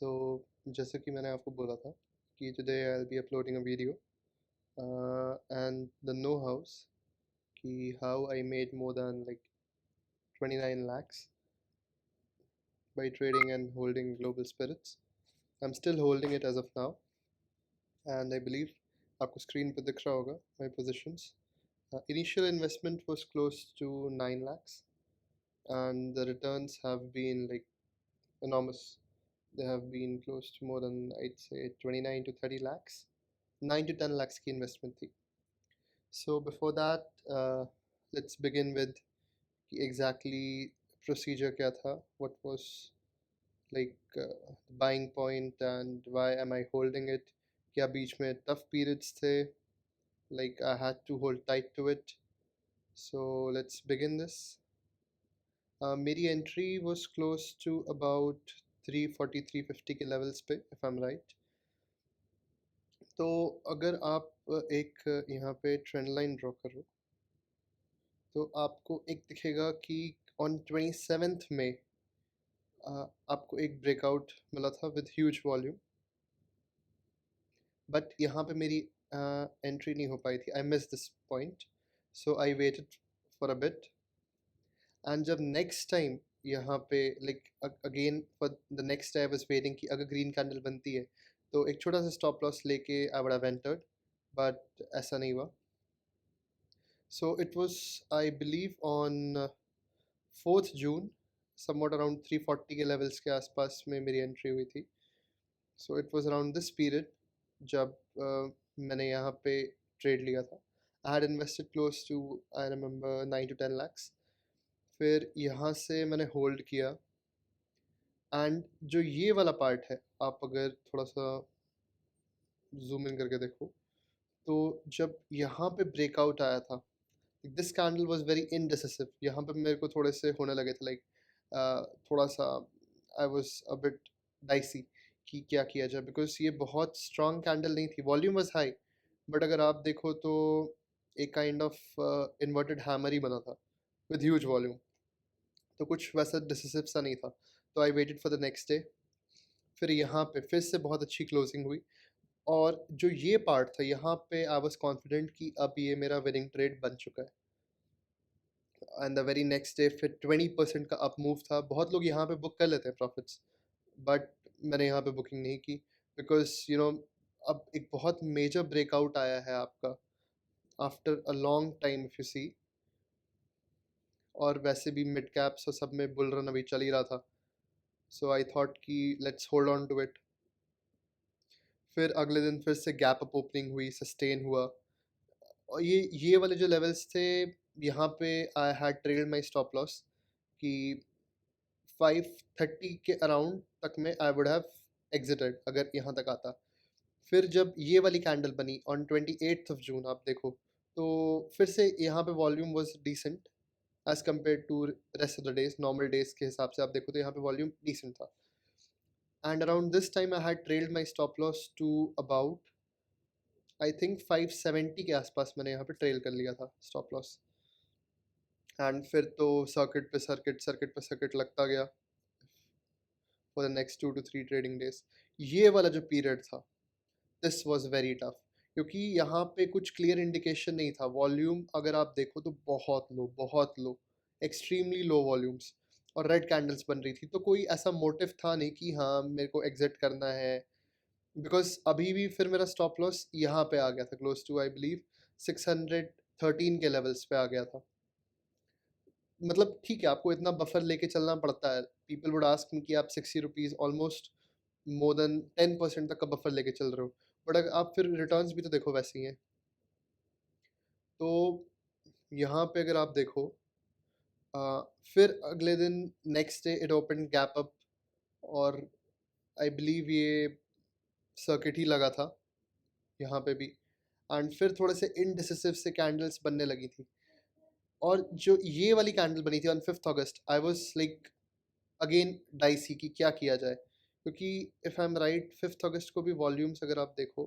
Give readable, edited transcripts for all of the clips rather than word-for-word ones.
सो जैसे कि मैंने आपको बोला था कि today I will be uploading a video and the know how कि how I made more than like 29 lakhs by trading and holding global spirits. I'm still holding it as of now, and I believe आपको screen पे दिख रहा होगा my positions. Initial investment was close to 9 lakhs, and the returns have been like enormous. They have been close to more than, I'd say, 29 to 30 lakhs. 9 to 10 lakhs की investment थी. So before that, let's begin with exactly procedure क्या था, what was like buying point and why am I holding it, क्या बीच में tough periods थे, like I had to hold tight to it. So let's begin this. मेरी entry was close to about 340 350 के levels पे, if I'm right. तो अगर आप एक यहाँ पे ट्रेंड लाइन ड्रॉ करो तो आपको एक दिखेगा कि ऑन 27th में आपको एक ब्रेकआउट मिला था विद ह्यूज वॉल्यूम, बट यहाँ पे मेरी एंट्री नहीं हो पाई थी. I miss this point, so I waited for a bit. And जब नेक्स्ट टाइम यहाँ पे like again for the next I was waiting कि अगर ग्रीन कैंडल बनती है तो एक छोटा सा स्टॉप लॉस लेके I would have entered, but ऐसा नहीं हुआ. सो it was, I believe, on 4th June somewhat around 340 के लेवल्स के आसपास में मेरी एंट्री हुई थी. So it was around this period जब मैंने यहाँ पे ट्रेड लिया था. I had invested close to, I remember, 9 to 10 lakhs. फिर यहाँ से मैंने होल्ड किया, एंड जो ये वाला पार्ट है आप अगर थोड़ा सा जूम इन करके देखो तो जब यहाँ पे ब्रेकआउट आया था, this candle was very indecisive. यहाँ पे मेरे को थोड़े से होने लगे थे लाइक थोड़ा सा I was a bit dicey कि क्या किया जाए, बिकॉज ये बहुत स्ट्रॉन्ग कैंडल नहीं थी. वॉल्यूम वाज हाई, बट अगर आप देखो तो एक काइंड ऑफ इन्वर्टेड हैमर ही बना था विद ह्यूज वॉल्यूम. तो कुछ वैसा डिसिसिव सा नहीं था. तो I waited for the next day. फिर यहाँ पे फिर से बहुत अच्छी क्लोजिंग हुई, और जो ये पार्ट था यहाँ पे आई वाज कॉन्फिडेंट कि अब ये मेरा विनिंग ट्रेड बन चुका है. And the very next day फिर 20% का अप मूव था. बहुत लोग यहाँ पे बुक कर लेते हैं प्रॉफिट्स, बट मैंने यहाँ पे बुकिंग नहीं की, बिकॉज अब एक बहुत मेजर ब्रेकआउट आया है आपका after a long time if you see. और वैसे भी मिड कैप्स और सब में बुल रन अभी चल ही रहा था. सो आई थॉट कि let's hold on to it. फिर अगले दिन फिर से गैप अप ओपनिंग हुई, सस्टेन हुआ, और ये वाले जो लेवल्स थे यहाँ पे I had trailed my stop loss कि 530 के अराउंड तक में आई वुड हैव एग्जिटेड अगर यहाँ तक आता. फिर जब ये वाली कैंडल बनी ऑन 28th of June आप देखो तो फिर से यहाँ पे volume was decent as compare to rest of the days. Normal days के हिसाब से आप देखो तो यहाँ पे वॉल्यूम डिसेंट था. And around this time I had trailed my stop loss to about, I think, 570 के आसपास मैंने यहाँ पे ट्रेल कर लिया था स्टॉप लॉस. एंड फिर तो सर्किट पे सर्किट, सर्किट पे सर्किट लगता गया for the next 2 to 3 trading days. ये वाला जो पीरियड था, दिस वाज वेरी टफ, क्योंकि यहाँ पे कुछ क्लियर इंडिकेशन नहीं था. वॉल्यूम अगर आप देखो तो बहुत लो, एक्सट्रीमली लो वॉल्यूम्स, और रेड कैंडल्स बन रही थी. तो कोई ऐसा मोटिव था नहीं कि हाँ मेरे को एग्जिट करना है, बिकॉज अभी भी फिर मेरा स्टॉप लॉस यहाँ पे आ गया था क्लोज टू, आई बिलीव, 613 के लेवल्स पे आ गया था. मतलब ठीक है, आपको इतना बफर लेके चलना पड़ता है. पीपल वुड आस्क मी कि आप 60 रुपीज़, ऑलमोस्ट मोर देन 10% तक का बफर लेके चल रहे हो, बट अगर आप फिर रिटर्न्स भी तो देखो वैसे ही हैं. तो यहाँ पे अगर आप देखो फिर अगले दिन next day it open gap up, और आई बिलीव ये सर्किट ही लगा था यहाँ पे भी. एंड फिर थोड़े से इनडिसिसिव से कैंडल्स बनने लगी थी. और जो ये वाली कैंडल बनी थी on 5th August, I was like again dicey कि क्या किया जाए, क्योंकि if I am right 5th August को भी वॉल्यूम्स अगर आप देखो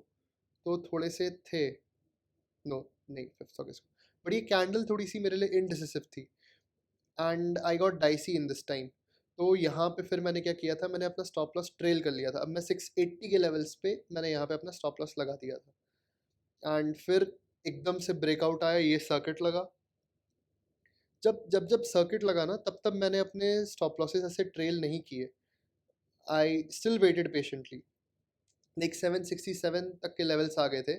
तो थोड़े से थे. नो, नहीं, 5th August को, बट ये कैंडल थोड़ी सी मेरे लिए इनडिसिसिव थी, and I got dicey in this time. तो यहाँ पे फिर मैंने क्या किया था, मैंने अपना स्टॉप लॉस ट्रेल कर लिया था। अब मैं 680 के लेवल्स पे मैंने यहाँ पे अपना स्टॉप लॉस लगा दिया था, एंड फिर एकदम से ब्रेकआउट आया, ये सर्किट लगा। जब सर्किट लगा ना, तब मैंने अपने स्टॉप लॉसेस ऐसे ट्रेल नहीं किए। I still waited patiently, like 767 तक के लेवल्स आ गए थे,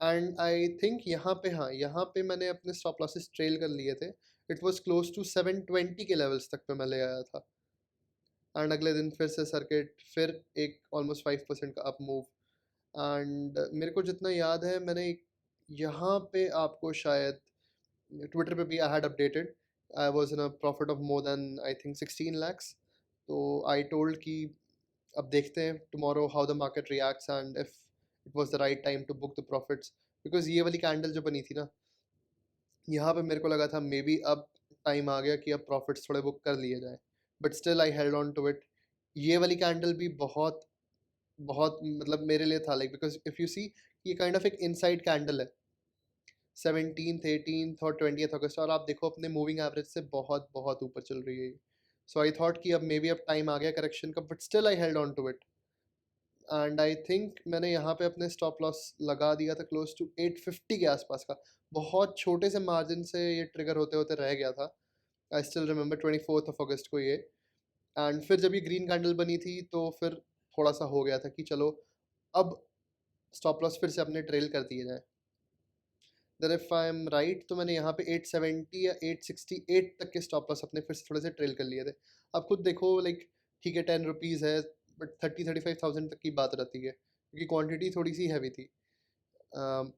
एंड आई थिंक यहाँ पे, हाँ, यहाँ पे मैंने अपने स्टॉप लॉसेस ट्रेल कर लिए थे। इट वॉज क्लोज टू 720 के लेवल्स तक पे मैं ले आया था, एंड अगले दिन फिर से सर्किट, फिर एक ऑलमोस्ट 5% का अप मूव। एंड मेरे को जितना याद है, मैंने यहाँ पे आपको शायद ट्विटर पे भी I had updated, I was in a profit of more than I think 16 lakhs। तो आई टोल्ड कि अब देखते हैं tomorrow how the market reacts, and if it was the right time to book the profits. Because ये वाली candle जो बनी थी ना, यहाँ पे मेरे को लगा था मे बी अब टाइम आ गया कि अब प्रॉफिट्स थोड़े बुक कर लिए जाए, but still I held on to it. ये वाली कैंडल भी बहुत बहुत मतलब मेरे लिए था, like because if you see, ये काइंड ऑफ एक इनसाइड कैंडल है 17th 18th और 20th अगस्त, और आप देखो अपने मूविंग एवरेज से बहुत बहुत ऊपर चल रही है। सो आई थॉट कि अब मे बी अब टाइम आ गया करेक्शन का, but still I held on to it. And I think मैंने यहाँ पे अपने स्टॉप लॉस लगा दिया था क्लोज टू 850 के आसपास का। बहुत छोटे से मार्जिन से ये ट्रिगर होते होते रह गया था। I still remember 24th of August को ये। एंड फिर जब ये ग्रीन कैंडल बनी थी, तो फिर थोड़ा सा हो गया था कि चलो अब स्टॉप लॉस फिर से अपने ट्रेल कर दिए जाए। Then if I am right, तो मैंने यहाँ पे 870 या 868 तक के स्टॉप लॉस अपने फिर से थोड़े से ट्रेल कर लिए थे। अब खुद देखो, लाइक ठीक है 10 रुपीज़ है, बट 30-35 थाउजेंड तक की बात रहती है, क्योंकि क्वांटिटी थोड़ी सी हैवी थी। अम,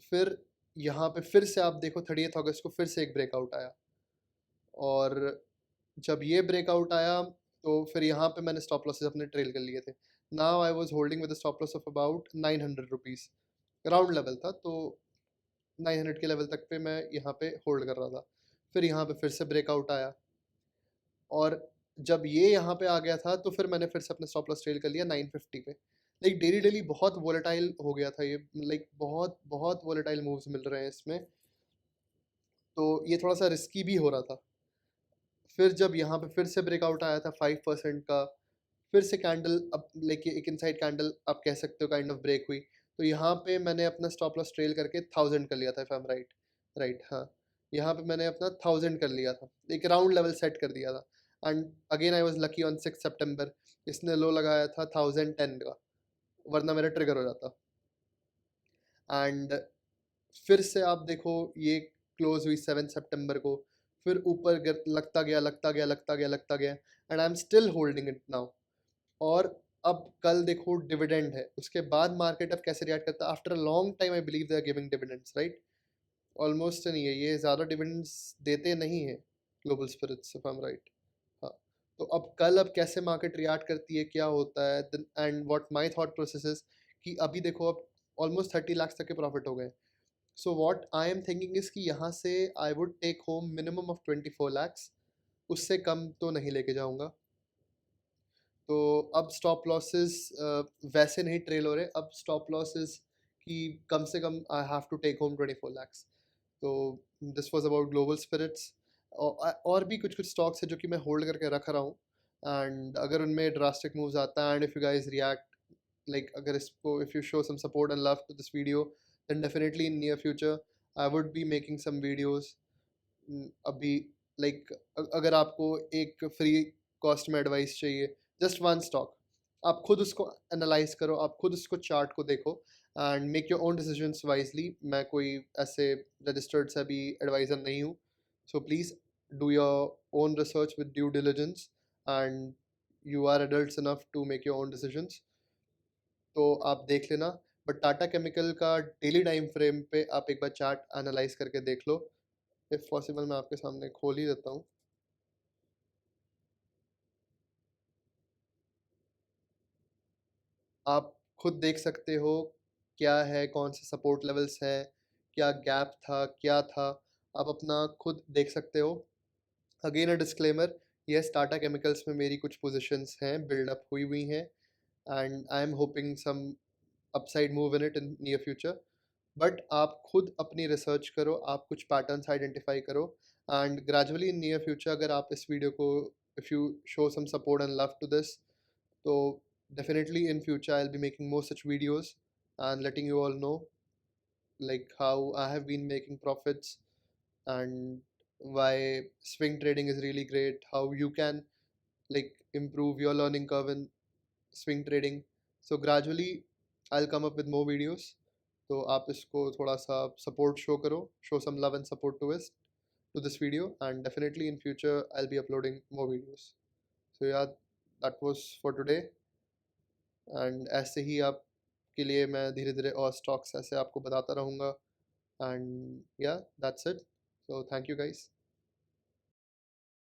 फिर यहाँ पे फिर से आप देखो 30th August को फिर से एक ब्रेकआउट आया, और जब ये ब्रेकआउट आया, तो फिर यहाँ पे मैंने स्टॉप लॉसेस अपने ट्रेल कर लिए थे। Now I was holding with stop loss of about 900 rupees, round level था, तो 900 के लेवल तक पे मैं यहाँ पे होल्ड कर रहा था। फिर यहाँ पे फिर से ब्रेकआउट आया, और जब ये यहाँ पे आ गया था, तो फिर मैंने फिर से अपने स्टॉप लॉस ट्रेल कर लिया 950 पे। लाइक डेली डेली बहुत वोलेटाइल हो गया था ये, लाइक बहुत बहुत वोलेटाइल मूव्स मिल रहे हैं इसमें, तो ये थोड़ा सा रिस्की भी हो रहा था। फिर जब यहाँ पे फिर से ब्रेकआउट आया था 5% का, फिर से कैंडल अब लेके एक इनसाइड कैंडल आप कह सकते हो काइंड ऑफ ब्रेक हुई, तो यहाँ पे मैंने अपना स्टॉप लॉस ट्रेल करके 1000 कर लिया था, if I am right. Right, हाँ, यहाँ पे मैंने अपना 1000 कर लिया था, एक राउंड लेवल सेट कर दिया था। And again I was lucky on 6 सितंबर, इसने लो लगाया था 1010 का, वरना मेरा ट्रिगर हो जाता। एंड फिर से आप देखो, ये क्लोज हुई 7 सितंबर को, फिर ऊपर लगता गया लगता गया लगता गया लगता गया, and I am still holding it now. और अब कल देखो डिविडेंड है, उसके बाद मार्केट अब कैसे रिएक्ट करता है। After a long time I believe they are giving dividends, right. Almost नहीं है, ये ज़्यादा डिविडेंड्स देते नहीं है Global Spirits, if I am right. हाँ, तो अब कल अब कैसे मार्केट रिएक्ट करती है, क्या होता है, and what my thought process is कि अभी देखो अब ऑलमोस्ट 30 लाख तक के प्रॉफिट हो गए। So what I am thinking is कि यहाँ से I would take home minimum of 24 lakhs, उससे कम तो नहीं लेके जाऊँगा। तो अब स्टॉप लॉसेस वैसे नहीं ट्रेल हो रहे, अब स्टॉप लॉसेस कि कम से कम I have to take home 24 lakhs। तो this was about global spirits. और भी कुछ कुछ स्टॉक्स है जो कि मैं होल्ड करके रख रहा हूँ, एंड अगर उनमें ड्रास्टिक मूव्स आता है, and if you guys react, like अगर इसको if you show some support and love to this video, then definitely in near future I would be making some videos. अभी लाइक अगर आपको एक फ्री कॉस्ट में advice चाहिए, just one stock, आप खुद उसको एनालाइज करो, आप खुद उसको चार्ट को देखो, and make your own decisions wisely. मैं कोई ऐसे रजिस्टर्ड से भी एडवाइज़र नहीं हूँ, so please do your own research with due diligence, and you are adults enough to make your own decisions. तो आप देख लेना, बट टाटा केमिकल का डेली टाइम फ्रेम पे आप एक बार चार्ट एनालाइज करके देख लो। इफ़ पॉसिबल मैं आपके सामने खोल ही देता हूँ। आप खुद देख सकते हो क्या है, कौन से सपोर्ट लेवल्स हैं, क्या गैप था, क्या था, आप अपना खुद देख सकते हो। Again a disclaimer, yes Tata chemicals में मेरी कुछ पोजीशंस हैं, बिल्डअप हुई हुई हैं, and I am hoping some upside move in it in near future. But आप खुद अपनी रिसर्च करो, आप कुछ पैटर्न्स आइडेंटिफाई करो, and gradually in near future अगर आप इस वीडियो को if you show some support and love to this, so definitely in future I'll be making more such videos and letting you all know like how I have been making profits and why swing trading is really great, how you can like improve your learning curve in swing trading. So gradually I'll come up with more videos. तो आप इसको थोड़ा सा support show करो, show some love and support to this video, and definitely in future I'll be uploading more videos. So yeah, that was for today, and ऐसे ही आपके लिए मैं धीरे धीरे और stocks ऐसे आपको बताता रहूँगा, and yeah, that's it. So thank you guys.